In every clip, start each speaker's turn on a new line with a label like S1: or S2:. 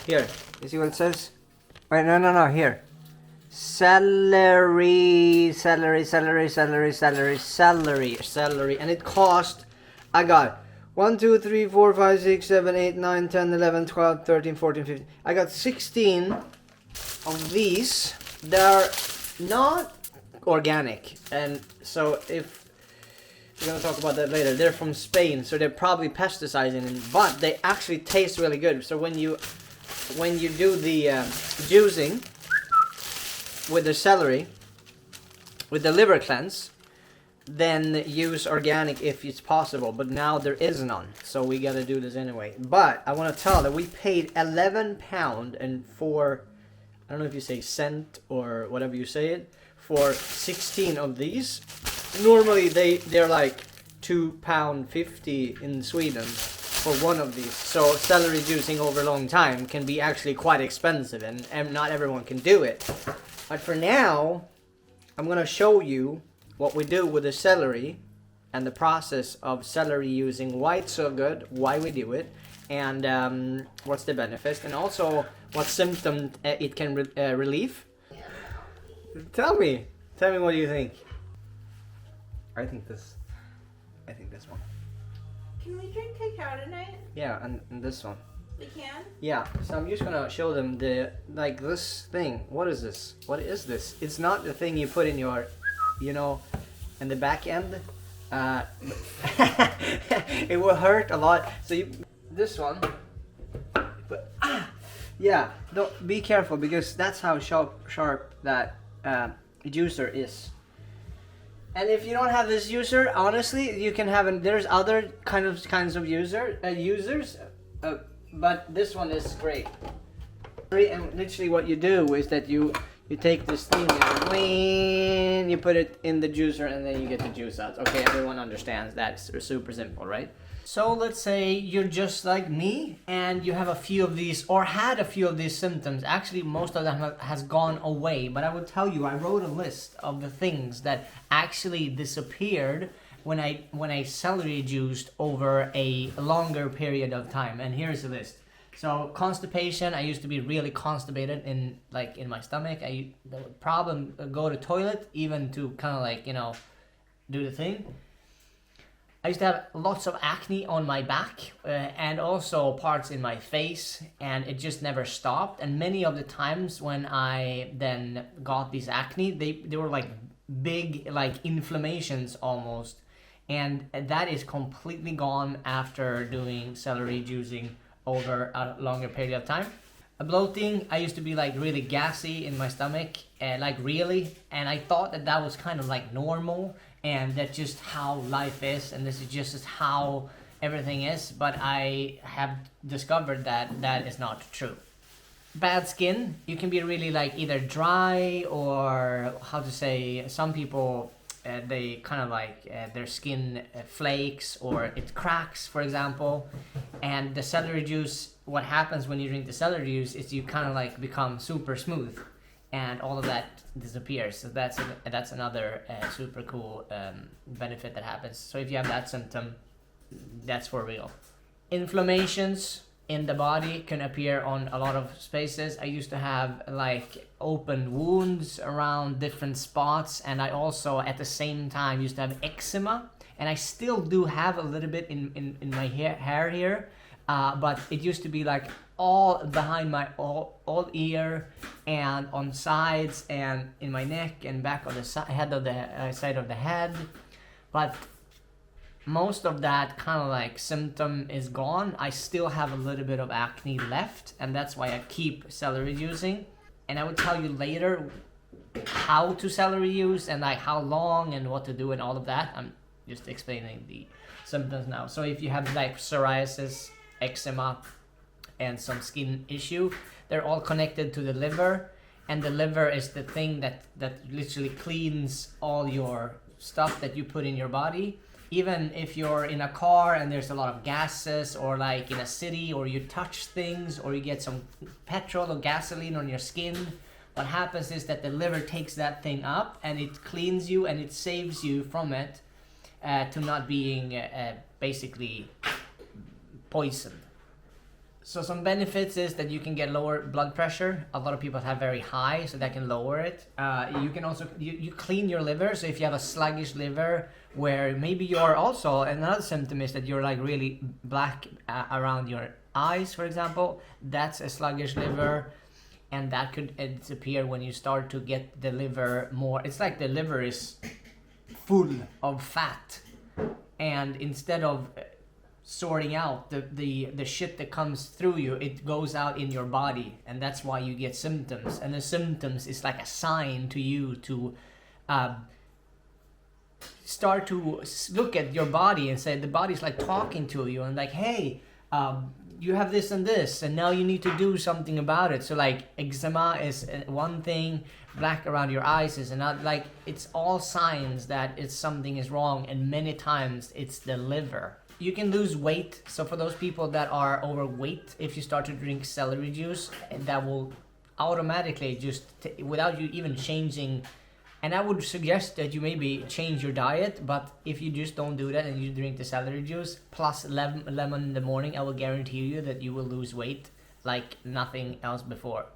S1: Here, you see what it says? Wait, no, here. Celery, celery, celery, celery, celery, celery, celery. And it cost, I got 1, 2, 3, 4, 5, 6, 7, 8, 9, 10, 11, 12, 13, 14, 15. I got 16 of these. They're not organic. And so if we're going to talk about that later, they're from Spain. So they're probably pesticiding them, but they actually taste really good. So when you do the juicing with the celery, with the liver cleanse, then use organic if it's possible. But now there is none, so we gotta do this anyway. But I want to tell that we paid £11 and for, I don't know if you say cent or whatever you say it, for 16 of these. Normally they're like £2.50 in Sweden for one of these. So celery juicing over a long time can be actually quite expensive, and not everyone can do it. But for now, I'm gonna show you what we do with the celery and the process of celery using, why it's so good, why we do it, and what's the benefits, and also what symptoms it can relieve. Tell me what you think. I think this one.
S2: Can we drink cacao tonight?
S1: Yeah, and this one.
S2: We can?
S1: Yeah, so I'm just gonna show them this thing. What is this? What is this? It's not the thing you put in your, in the back end. It will hurt a lot. So this one, but yeah, don't be careful because that's how sharp that juicer is. And if you don't have this user, honestly, you can have there's other kinds of users, but this one is great. And literally, what you do is that you take this thing and you put it in the juicer, and then you get the juice out. Okay, everyone understands that's super simple, right? So let's say you're just like me and you have a few of these, or had a few of these symptoms. Actually, most of them has gone away, but I would tell you, I wrote a list of the things that actually disappeared when I celery juiced over a longer period of time. And here's the list. So constipation, I used to be really constipated in my stomach. The problem, go to toilet even to kind of do the thing. I used to have lots of acne on my back and also parts in my face, and it just never stopped. And many of the times when I then got these acne, they were like big, like inflammations almost. And that is completely gone after doing celery juicing over a longer period of time. Bloating, I used to be like really gassy in my stomach, and I thought that was kind of like normal, and that's just how life is, and this is just how everything is. But I have discovered that is not true. Bad skin, you can be really like either dry or some people they kind of their skin flakes or it cracks, for example. And the celery juice, what happens when you drink the celery juice is you kind of become super smooth, and all of that disappears. So that's another super cool benefit that happens. So if you have that symptom, that's for real. Inflammations in the body can appear on a lot of spaces. I used to have open wounds around different spots, and I also at the same time used to have eczema, and I still do have a little bit in my hair here, but it used to be all behind my all ear and on sides and in my neck and back of the side of the head. But most of that kind of symptom is gone. I still have a little bit of acne left, and that's why I keep celery juicing. And I will tell you later how to celery use and how long and what to do and all of that. I'm just explaining the symptoms now. So if you have psoriasis, eczema, and some skin issue, they're all connected to the liver, and the liver is the thing that literally cleans all your stuff that you put in your body. Even if you're in a car and there's a lot of gases, or in a city, or you touch things, or you get some petrol or gasoline on your skin, what happens is that the liver takes that thing up and it cleans you and it saves you from it, to not being basically poisoned. So some benefits is that you can get lower blood pressure. A lot of people have very high, so that can lower it. You can also, you clean your liver. So if you have a sluggish liver, where maybe you're also, another symptom is that you're like really black around your eyes, for example, that's a sluggish liver. And that could disappear when you start to get the liver more, it's like the liver is full of fat. And instead of sorting out the shit that comes through you, it goes out in your body, and that's why you get symptoms. And the symptoms is like a sign to you to start to look at your body and say, the body's like talking to you and like, hey, you have this and this, and now you need to do something about it. So like eczema is one thing, black around your eyes is another. Like, it's all signs that it's something is wrong, and many times it's the liver. You can lose weight. So for those people that are overweight, if you start to drink celery juice, that will automatically just, without you even changing, and I would suggest that you maybe change your diet, but if you just don't do that and you drink the celery juice plus lemon in the morning, I will guarantee you that you will lose weight like nothing else before.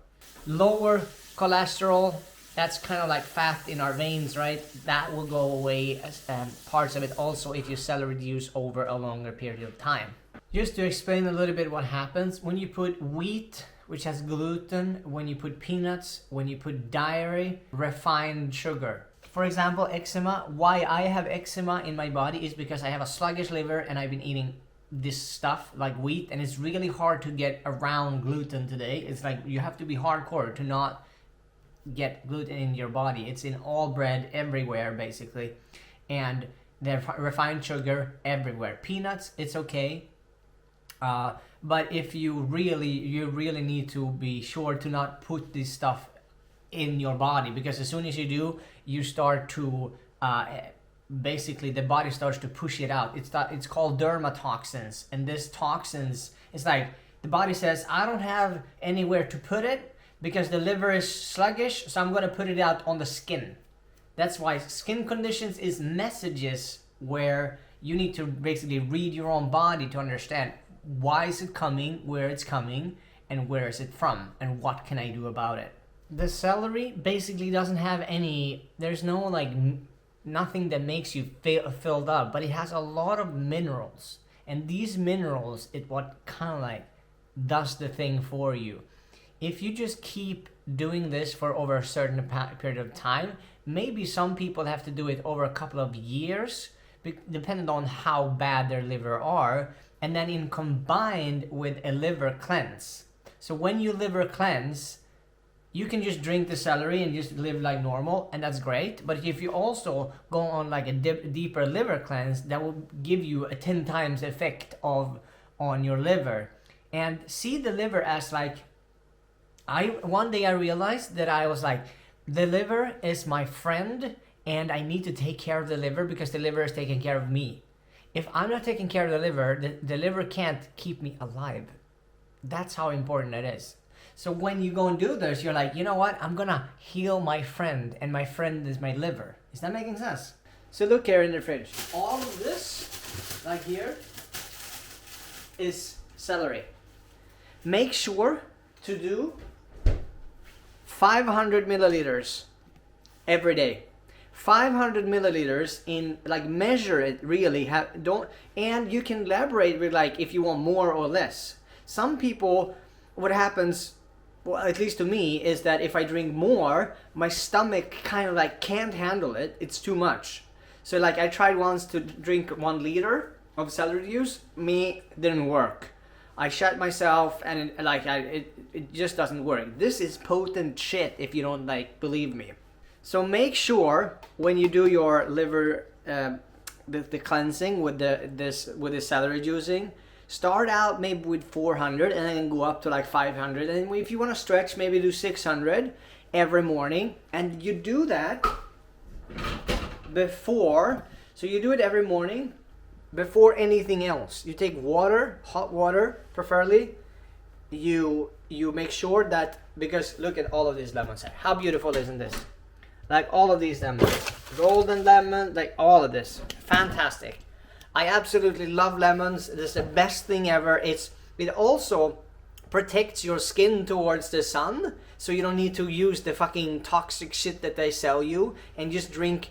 S1: Lower cholesterol, that's kind of like fat in our veins, right? That will go away, parts of it also, if you celery juice over a longer period of time. Just to explain a little bit what happens when you put wheat, which has gluten, when you put peanuts, when you put dairy, refined sugar. For example, eczema. Why I have eczema in my body is because I have a sluggish liver and I've been eating this stuff like wheat, and it's really hard to get around gluten today. It's like you have to be hardcore to not get gluten in your body. It's in all bread everywhere basically, and the refined sugar everywhere. Peanuts, it's okay, but if you really need to be sure to not put this stuff in your body, because as soon as you do, you start to basically the body starts to push it out. It's called dermatoxins, and this toxins, it's like the body says, I don't have anywhere to put it because the liver is sluggish, so I'm going to put it out on the skin. That's why skin conditions is messages where you need to basically read your own body to understand why is it coming, where it's coming, and where is it from, and what can I do about it. The celery basically doesn't have any, there's no like nothing that makes you filled up, but it has a lot of minerals, and these minerals, it what kind of like does the thing for you. If you just keep doing this for over a certain period of time, maybe some people have to do it over a couple of years, depending on how bad their liver are, and then in combined with a liver cleanse. So when you liver cleanse, you can just drink the celery and just live like normal, and that's great. But if you also go on like a deeper liver cleanse, that will give you a 10 times effect on your liver. And see the liver as like, one day I realized that I was like, the liver is my friend, and I need to take care of the liver because the liver is taking care of me. If I'm not taking care of the liver can't keep me alive. That's how important it is. So when you go and do this, you're like, you know what? I'm gonna heal my friend, and my friend is my liver. Is that making sense? So look here in the fridge. All of this, like here, is celery. Make sure to do 500 milliliters every day. 500 milliliters in, like, measure it really. And you can elaborate with like if you want more or less. Some people, what happens, well, at least to me, is that if I drink more, my stomach kind of like can't handle it. It's too much. So like I tried once to drink 1 liter of celery juice. Didn't work. I shut myself, and it just doesn't work. This is potent shit if you don't like believe me. So make sure when you do your liver, the cleansing with the celery juicing, start out maybe with 400 and then go up to like 500. And if you want to stretch, maybe do 600 every morning. And you do that before, so you do it every morning before anything else. You take water, hot water preferably. You make sure that, because look at all of these lemons. How beautiful isn't this? Like all of these lemons, golden lemon, like all of this, fantastic. I absolutely love lemons. This is the best thing ever. It also protects your skin towards the sun, so you don't need to use the fucking toxic shit that they sell you, and just drink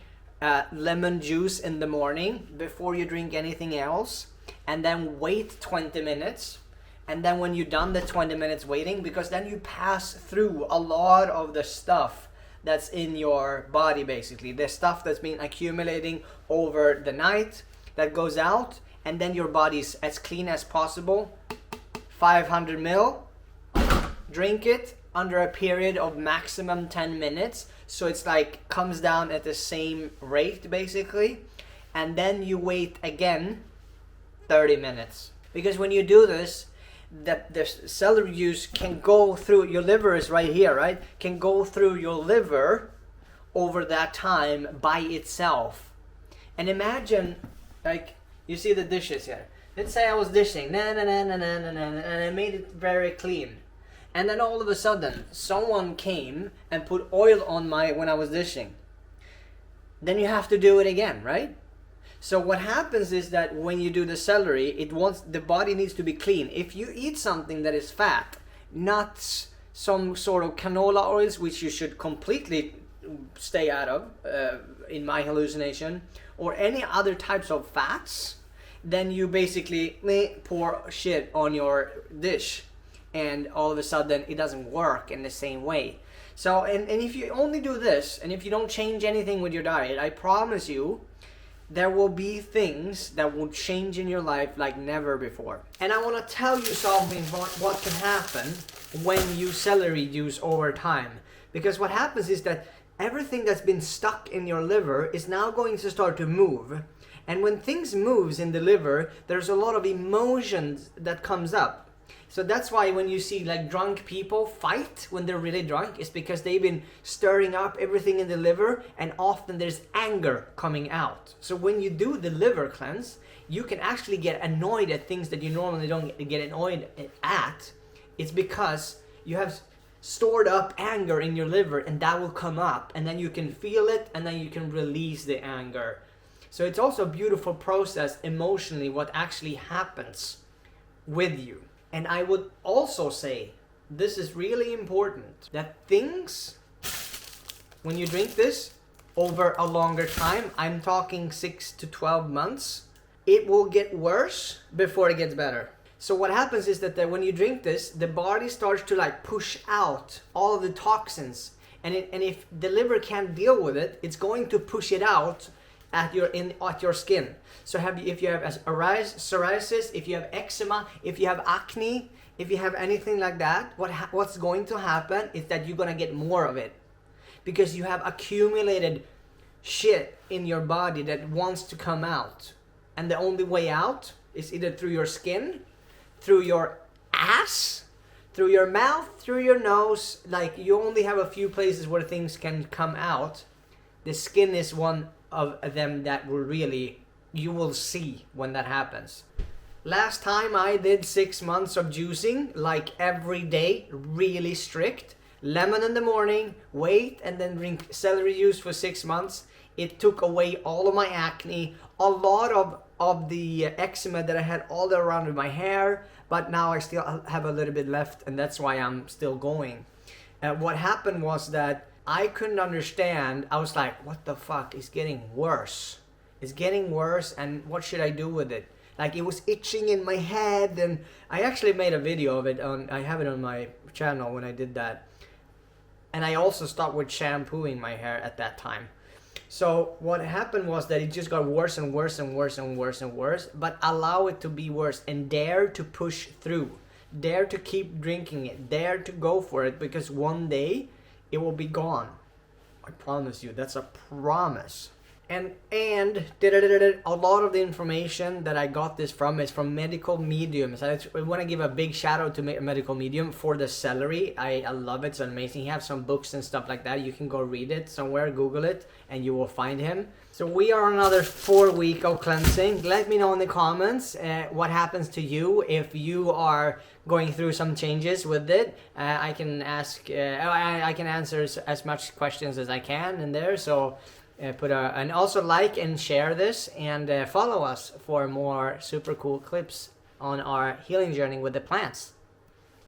S1: lemon juice in the morning before you drink anything else, and then wait 20 minutes. And then when you're done the 20 minutes waiting, because then you pass through a lot of the stuff that's in your body, basically the stuff that's been accumulating over the night, that goes out, and then your body's as clean as possible. 500 ml, drink it under a period of maximum 10 minutes, so it's like comes down at the same rate basically, and then you wait again 30 minutes, because when you do this, the celery juice can go through your liver, is right here, right, can go through your liver over that time by itself. And imagine, like, you see the dishes here. Let's say I was dishing, and I made it very clean. And then all of a sudden, someone came and put oil on when I was dishing. Then you have to do it again, right? So what happens is that when you do the celery, the body needs to be clean. If you eat something that is fat, nuts, some sort of canola oils, which you should completely stay out of, in my hallucination, or any other types of fats, then you basically pour shit on your dish, and all of a sudden it doesn't work in the same way. So, and if you only do this, and if you don't change anything with your diet, I promise you, there will be things that will change in your life like never before. And I want to tell you something about what can happen when you celery juice over time. Because what happens is that everything that's been stuck in your liver is now going to start to move. And when things moves in the liver, there's a lot of emotions that comes up. So that's why when you see like drunk people fight when they're really drunk, it's because they've been stirring up everything in the liver, and often there's anger coming out. So when you do the liver cleanse, you can actually get annoyed at things that you normally don't get annoyed at. It's because you have stored up anger in your liver, and that will come up, and then you can feel it, and then you can release the anger. So it's also a beautiful process emotionally what actually happens with you. And I would also say, this is really important, that things, when you drink this over a longer time, I'm talking 6 to 12 months, it will get worse before it gets better. So what happens is that when you drink this, the body starts to like push out all of the toxins. And if the liver can't deal with it, it's going to push it out at your skin. So if you have psoriasis, if you have eczema, if you have acne, if you have anything like that, what's going to happen is that you're gonna get more of it, because you have accumulated shit in your body that wants to come out, and the only way out is either through your skin, through your ass, through your mouth, through your nose. Like, you only have a few places where things can come out. The skin is one of them that you will see when that happens. Last time I did 6 months of juicing, like every day, really strict. Lemon in the morning, wait, and then drink celery juice for 6 months. It took away all of my acne, a lot of the eczema that I had all around with my hair, but now I still have a little bit left, and that's why I'm still going. What happened was that I couldn't understand. I was like, what the fuck? It's getting worse. It's getting worse, and what should I do with it? Like, it was itching in my head, and I actually made a video of it. I have it on my channel when I did that. And I also stopped with shampooing my hair at that time. So what happened was that it just got worse and worse and worse and worse and worse. But allow it to be worse and dare to push through. Dare to keep drinking it. Dare to go for it, because one day it will be gone. I promise you, that's a promise. And a lot of the information that I got this from is from medical mediums. I want to give a big shout out to medical medium for the celery. I love it. It's amazing. He has some books and stuff like that. You can go read it somewhere, Google it, and you will find him. So we are on another 4 week of cleansing. Let me know in the comments what happens to you if you are going through some changes with it. I can answer as much questions as I can in there. So and also like and share this, and follow us for more super cool clips on our healing journey with the plants.